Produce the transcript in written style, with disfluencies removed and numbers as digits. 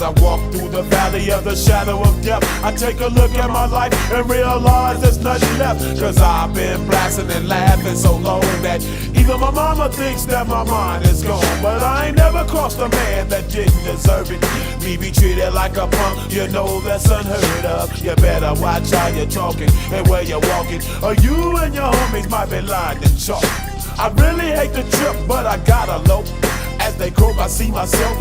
As I walk through the valley of the shadow of death, I take a look at my life and realize there's nothing left. Cause I've been blasting and laughing so long that even my mama thinks that my mind is gone. But I ain't never crossed a man that didn't deserve it. Me be treated like a punk, you know that's unheard of. You better watch how you're talking and where you're walking, or you and your homies might be lined in chalk. I really hate the trip, but I gotta low. As they croak, I see myself